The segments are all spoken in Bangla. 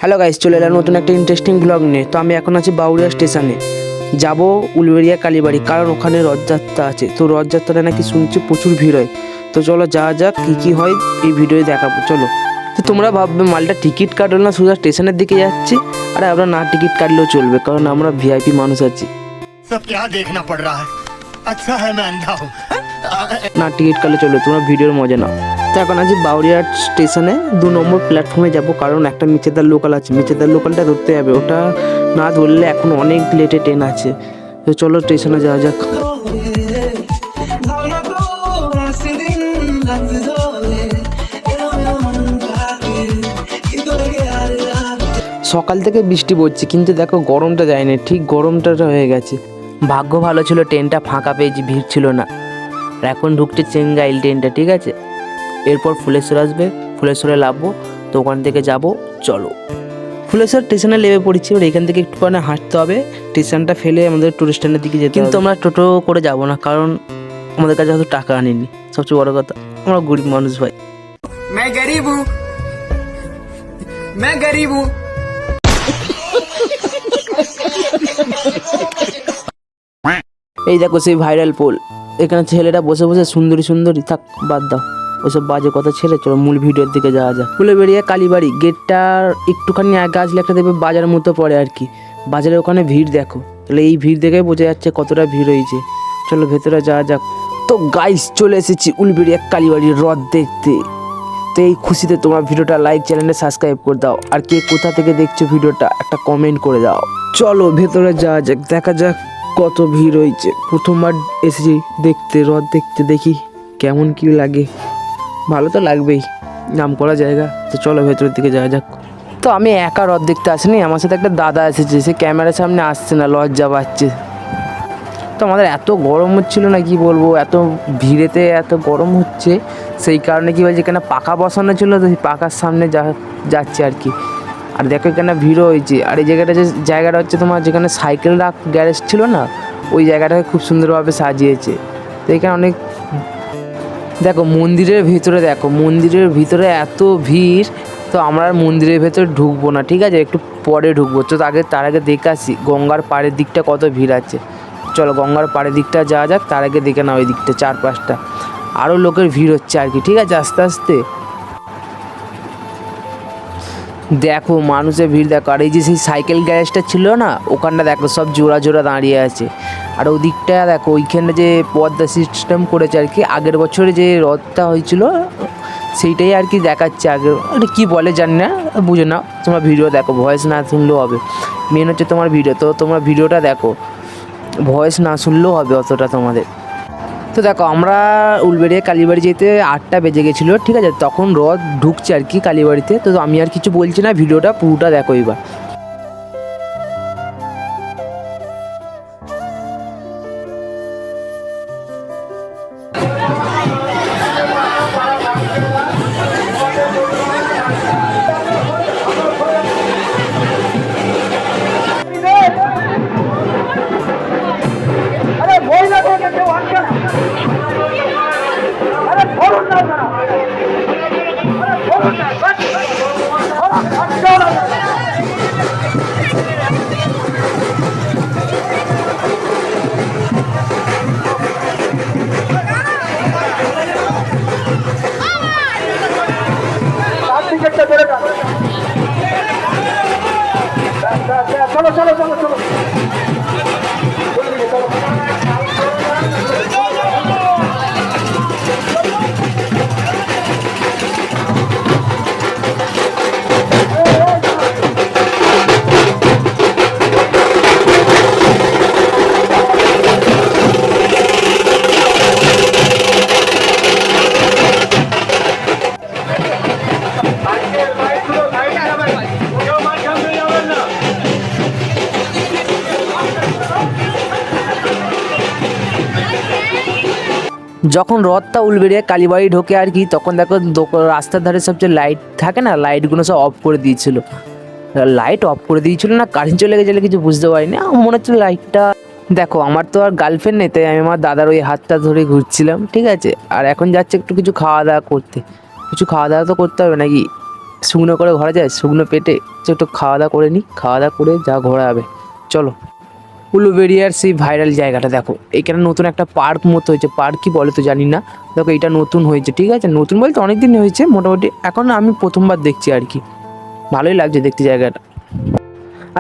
হ্যালো গাইস, চলে এলাম নতুন একটা ইন্টারেস্টিং ব্লগ নিয়ে। তো আমি এখন আছি বাউরিয়া স্টেশনে, যাব উলবেড়িয়া কালীবাড়ি, কারণ ওখানে রথযাত্রা আছে। তো রথযাত্রা নাকি শুনছি প্রচুর ভিড় হয়। তো চলো যাওয়া যাক, কী হয় এই ভিডিওয়ে দেখাবো। চলো। তো তোমরা ভাববে মালটা টিকিট কাটলো না, সোজা স্টেশনের দিকে যাচ্ছি। আরে আমরা না টিকিট কাটলেও চলবে, কারণ আমরা ভিআইপি মানুষ আছি। না টিকিট কাটলে চলবে, তোমরা ভিডিওর মজা নাও। তো এখন আছি বাউরিয়া স্টেশনে 2 নম্বর প্ল্যাটফর্মে যাব, কারণ একটা মিচেদার লোকাল আছে। মিচেদার লোকালটা ধরতে হবে, ওটা না ধরলে এখন অনেক লেটে ট্রেন আছে। তো চলো স্টেশনে যাওয়া যাক। সকাল থেকে বৃষ্টি পড়ছে, কিন্তু দেখো গরমটা যায়নি, ঠিক গরমটা হয়ে গেছে। ভাগ্য ভালো ছিল, ট্রেনটা ফাঁকা পেয়েছি, ভিড় ছিল না। আর এখন ঢুকছে চেঙ্গাইল ট্রেনটা, ঠিক আছে। এরপর ফুলেশ্বর আসবে, ফুলেশ্বরে নামবো। তো ওখান থেকে যাব, চলো। ফুলেশ্বর স্টেশনে নেমে পড়েছি। এবার এখান থেকে একটুখানি হাঁটতে হবে, স্টেশনটা ফেলে আমাদের টুরিস্ট স্ট্যান্ডের দিকে যেতে। কিন্তু আমরা টোটো করে যাব না, কারণ আমাদের কাছে হয়তো টাকা আনিনি। সবচেয়ে বড় কথা, আমরা গরিব মানুষ ভাই। मैं गरीब हूँ। এই দেখো সেই ভাইরাল পোল, এখানে ছেলেটা বসে বসে সুন্দরী সুন্দরী। থাক বাদ দাও ওসব বাজে কথা, ছেড়ে চলো মূল ভিডিওর দিকে যাওয়া যাক। উলবেড়িয়া কালীবাড়ি গেটটার একটুখানি আগে আসলে একটা দেখবে বাজার মতো পড়ে আর কি। বাজারের ওখানে ভিড় দেখো, তাহলে এই ভিড় দেখে বোঝা যাচ্ছে কতটা ভিড় হয়েছে। চলো ভেতরে যাওয়া যাক। তো গাইস চলে এসেছি উলবেড়িয়া কালীবাড়ির রথ দেখতে। তো এই খুশিতে তোমার ভিডিওটা লাইক, চ্যানেলটা সাবস্ক্রাইব করে দাও। আর কে কোথা থেকে দেখছো ভিডিওটা একটা কমেন্ট করে দাও। চলো ভেতরে যাওয়া যাক, দেখা যাক কত ভিড় হয়েছে। প্রথমবার এসেছি দেখতে, রথ দেখতে, দেখি কেমন কি লাগে। ভালো তো লাগবেই, নাম করা জায়গা। তো চলো ভেতরের দিকে যাওয়া যাক। তো আমি একা রথ দেখতে আসিনি, আমার সাথে একটা দাদা এসেছে। সে ক্যামেরার সামনে আসছে না, লজ্জা পাচ্ছে। তো আমাদের এত গরম হচ্ছিলো না, কি বলবো, এত ভিড়েতে এত গরম হচ্ছে। সেই কারণে কি বলছে, এখানে পাখা বসানো ছিল, তো সেই পাখার সামনে যাচ্ছে আর কি। আর দেখো এখানে ভিড়ও হয়েছে। আর এই জায়গাটা, যে জায়গাটা হচ্ছে তোমার, যেখানে সাইকেল গ্যারেজ ছিল না, ওই জায়গাটাকে খুব সুন্দরভাবে সাজিয়েছে। তো এখানে অনেক, দেখো মন্দিরের ভিতরে, দেখো মন্দিরের ভিতরে এত ভিড়। তো আমরা মন্দিরের ভেতরে ঢুকবো না, ঠিক আছে, একটু পরে ঢুকবো। তো তার আগে দেখে আসি গঙ্গার পাড়ের দিকটা কত ভিড় আছে। চলো গঙ্গার পাড়ের দিকটা যাওয়া যাক। তার আগে দেখে না ওই দিকটা 4-5টা আরও লোকের ভিড় হচ্ছে আর কি, ঠিক আছে। আস্তে আস্তে দেখো মানুষের ভিড় দেখো। আর এই যে সেই সাইকেল গ্যারেজটা ছিল না, ওখানটা দেখো সব জোড়া জোড়া দাঁড়িয়ে আছে। আর ওদিকটা দেখো, ওইখানে যে পর্দা সিস্টেম করেছে আর কি, আগের বছরে যে রথটা হয়েছিল সেইটাই আর কি দেখাচ্ছে। আগে এটা কী বলে জানি না, বুঝে না। তোমার ভিডিও দেখো, ভয়েস না শুনলেও হবে। মেন হচ্ছে তোমার ভিডিও, তো তোমার ভিডিওটা দেখো, ভয়েস না শুনলেও হবে অতটা তোমাদের। তো দেখো আমরা উলবেড়িয়া কালীবাড়ি যেতে 8টা বেজে গেছিলো, ঠিক আছে। তখন রথ ঢুকছে আর কি কালীবাড়িতে। তো আমি আর কিছু বলছি না, ভিডিওটা পুরোটা দেখো এবার। চলো চলো চলো চলো। যখন রথটা উলবেড়িয়া কালীবাড়ি ঢোকে আর কি, তখন দেখো রাস্তার ধারে সবচেয়ে লাইট থাকে না, লাইটগুলো সব অফ করে দিয়েছিল। লাইট অফ করে দিয়েছিল না কারেন্ট চলে গেছিলো, কিছু বুঝতে পারিনি। মনে হচ্ছে লাইটটা দেখো আমার তো আর গার্লফ্রেন্ড নেই, তাই আমি আমার দাদার ওই হাতটা ধরে ঘুরছিলাম, ঠিক আছে। আর এখন যাচ্ছে একটু কিছু খাওয়া দাওয়া করতে। কিছু খাওয়া দাওয়া তো করতে হবে নাকি, শুকনো করে ঘরে যায় শুকনো পেটে, একটু খাওয়া দাওয়া করে নিই, খাওয়া দাওয়া করে যা ঘোরা হবে। চলো। উলুবেড়িয়ার সেই ভাইরাল জায়গাটা দেখো, এখানে নতুন একটা পার্ক মতো হয়েছে, পার্ক কি বলে তো জানি না। দেখো এটা নতুন হয়েছে, ঠিক আছে, নতুন বলতে অনেক দিন হয়েছে মোটামুটি, এখন আমি প্রথমবার দেখছি আর কি। ভালোই লাগছে দেখতে জায়গাটা।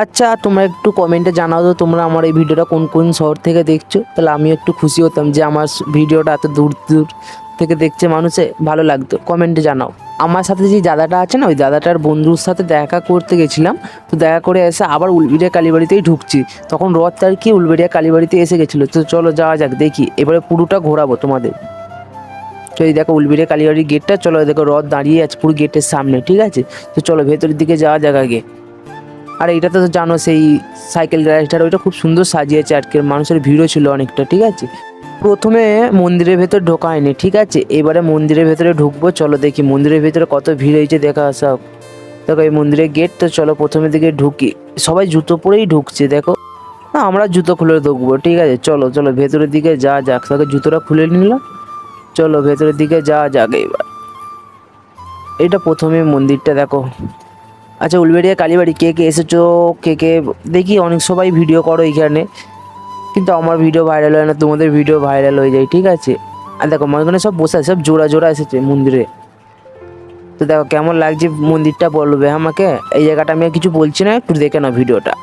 আচ্ছা তোমরা একটু কমেন্টে জানাও তো তোমরা আমার এই ভিডিওটা কোন কোন শহর থেকে দেখছো, তাহলে আমি একটু খুশি হতাম যে আমার ভিডিওটা এত দূর দূর থেকে দেখছে মানুষে, ভালো লাগতো, কমেন্টে জানাও। আমার সাথে যে দাদাটা আছে না, ওই দাদাটার বন্ধুর সাথে দেখা করতে গেছিলাম, তো দেখা করে এসে আবার উলবেড়িয়া কালীবাড়িতেই ঢুকছি, তখন রথ আর কি উলবেড়িয়া কালীবাড়িতে এসে গেছিলো। তো চলো যাওয়া যাক, দেখি এবারে পুরোটা ঘোরাবো তোমাদের। তো এই দেখো উলবেড়িয়া কালীবাড়ির গেটটা, চলো দেখো রথ দাঁড়িয়ে আছে পুরো গেটের সামনে, ঠিক আছে। তো চলো ভেতরের দিকে যাওয়া যাক আগে। আর এইটা তো জানো সেই সাইকেল গ্যারেজটার, ওইটা খুব সুন্দর সাজিয়েছে আজকের, মানুষের ভিড়ও ছিল অনেকটা, ঠিক আছে। প্রথমে মন্দিরের ভেতর ঢোকা হয়নি, ঠিক আছে, এবারে মন্দিরের ভেতরে ঢুকবো, চলো দেখি মন্দিরের ভেতরে কত ভিড় হয়েছে দেখা সব। দেখো এই মন্দিরের গেট, তো চলো প্রথমের দিকে ঢুকি, সবাই জুতো পরেই ঢুকছে দেখো। না আমরা জুতো খুলে ঢুকবো, ঠিক আছে, চলো চলো ভেতরের দিকে যা যাক, তাকে জুতোটা খুলে নিলাম, চলো ভেতরের দিকে যাওয়া যাক এবার। এটা প্রথমে মন্দিরটা দেখো। আচ্ছা উলবেড়িয়া কালীবাড়ি কে কে এসেছো, কে কে, দেখি অনেক সবাই ভিডিও করো এইখানে, কিন্তু আমার ভিডিও ভাইরাল হয় না, তোমাদের ভিডিও ভাইরাল হয়ে যায়, ঠিক আছে। আর দেখো মানে সব বসে আছে, সব জোড়া জোড়া এসেছে মন্দিরে। তো দেখো কেমন লাগছে মন্দিরটা বলবে আমাকে, এই জায়গাটা আমি আর কিছু বলছি না, একটু দেখে নাও ভিডিওটা।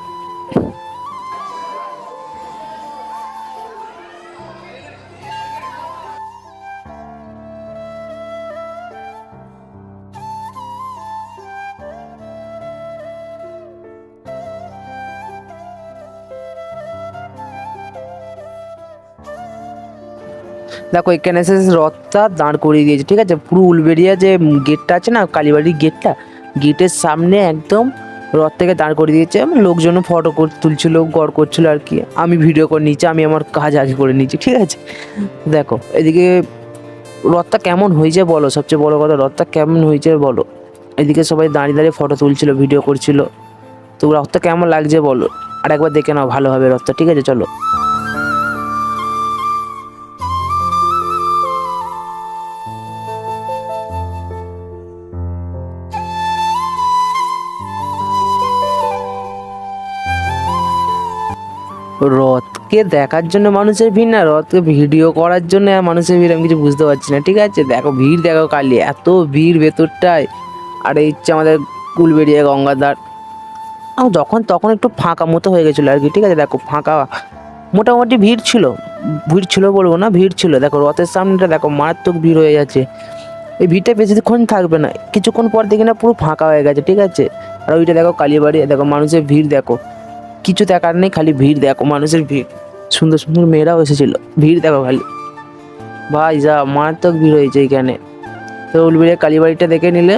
দেখো এখানে এসে রথটা দাঁড় করিয়ে দিয়েছে, ঠিক আছে, পুরো উলবেড়িয়া যে গেটটা আছে না কালীবাড়ির গেটটা, গেটের সামনে একদম রথ থেকে দাঁড় করিয়ে দিয়েছে। লোকজন ফটো তুলছিল, গড় করছিল আর কি, আমি ভিডিও করে নিচ্ছি, আমি আমার কাজ আগে করে নিচ্ছি, ঠিক আছে। দেখো এদিকে রথটা কেমন হয়েছে বলো, সবচেয়ে বড় কথা রথটা কেমন হয়েছে বলো। এদিকে সবাই দাঁড়িয়ে দাঁড়িয়ে ফটো তুলছিল, ভিডিও করছিল, তো রথটা কেমন লাগছে বলো, আর একবার দেখে নাও ভালোভাবে রথটা, ঠিক আছে চলো। রথকে দেখার জন্য মানুষের ভিড় না, রথকে ভিডিও করার জন্য মানুষের ভিড়, আমি কিছু বুঝতে পারছি না, ঠিক আছে। দেখো ভিড় দেখো কালি, এত ভিড় ভেতরটায়। আর এই হচ্ছে আমাদের উলবেড়িয়া গঙ্গাধার, যখন তখন একটু ফাঁকা মতো হয়ে গেছিলো আর কি, ঠিক আছে। দেখো ফাঁকা মোটামুটি ভিড় ছিল, ভিড় ছিল বলবো না, ভিড় ছিল। দেখো রথের সামনেটা দেখো মারাত্মক ভিড় হয়ে যাচ্ছে, এই ভিড়টা বেশিক্ষণ থাকবে না, কিছুক্ষণ পর দেখি না পুরো ফাঁকা হয়ে গেছে, ঠিক আছে। আর ওইটা দেখো কালীবাড়ি, দেখো মানুষের ভিড় দেখো, কিছু দেখার নেই, খালি ভিড় দেখো, মানুষের ভিড়, সুন্দর সুন্দর মেয়েরাও এসেছিল, ভিড় দেখো খালি, ভাই যা মারাত্মক ভিড় হয়েছে এখানে। তো উলবেড়িয়া কালীবাড়িটা দেখে নিলে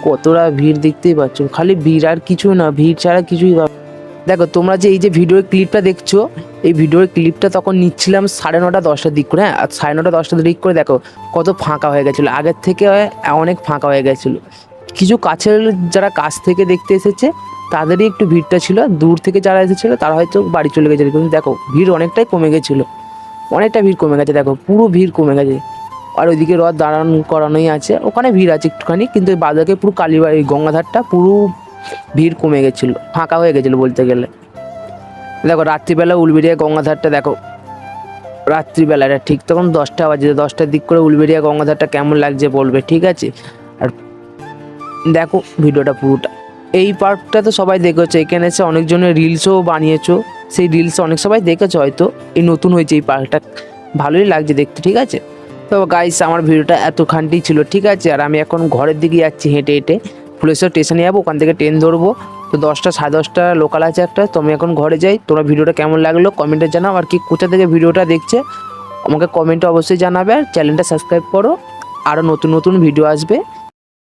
কতটা ভিড় দেখতেই পাচ্ছ, খালি ভিড় আর কিছু না, ভিড় ছাড়া কিছুই দেখো তোমরা যে এই যে ভিডিওর ক্লিপটা দেখছো, এই ভিডিওর ক্লিপটা তখন নিচ্ছিলাম 9:30 10টার দিক করে, হ্যাঁ, আর 9:30 10টার দিক করে দেখো কত ফাঁকা হয়ে গেছিলো, আগের থেকে অনেক ফাঁকা হয়ে গেছিলো। কিছু কাছের যারা কাছ থেকে দেখতে এসেছে তাদেরই একটু ভিড়টা ছিল, দূর থেকে যারা এসেছিলো তারা হয়তো বাড়ি চলে গেছিলো, কিন্তু দেখো ভিড় অনেকটাই কমে গেছিলো, অনেকটা ভিড় কমে গেছে, দেখো পুরো ভিড় কমে গেছে। আর ওইদিকে রথ দাঁড়ান করানোই আছে, ওখানে ভিড় আছে একটুখানি, কিন্তু বাজারে পুরো কালীবাড়ি গঙ্গাধারটা পুরো ভিড় কমে গেছিলো, ফাঁকা হয়ে গেছিলো বলতে গেলে। দেখো রাত্রিবেলা উলবেড়িয়া গঙ্গাধারটা দেখো, রাত্রিবেলাটা ঠিক তখন 10টা বাজে, 10টার দিক করে উলবেড়িয়া গঙ্গাধারটা কেমন লাগছে বলবে, ঠিক আছে। আর দেখো ভিডিওটা পুরোটা, এই পার্কটা তো সবাই দেখেছো, এখানে এসে অনেকজনের রিলসও বানিয়েছো, সেই রিলস অনেক সবাই দেখেছো হয়তো, এই নতুন হয়েছে এই পার্কটা, ভালোই লাগছে দেখতে, ঠিক আছে। তো গাইস আমার ভিডিওটা এতখানটি ছিল, ঠিক আছে। আর আমি এখন ঘরের দিকে যাচ্ছি হেঁটে হেঁটে, ফুলেশ্বর স্টেশনে যাবো, ওখান থেকে ট্রেন ধরবো, তো 10টা 10:30 লোকাল আছে একটা, তো আমি এখন ঘরে যাই। তোমরা ভিডিওটা কেমন লাগলো কমেন্টে জানাও, আর কি কোথা থেকে ভিডিওটা দেখছে আমাকে কমেন্টে অবশ্যই জানাবে, আর চ্যানেলটা সাবস্ক্রাইব করো, আরও নতুন নতুন ভিডিও আসবে।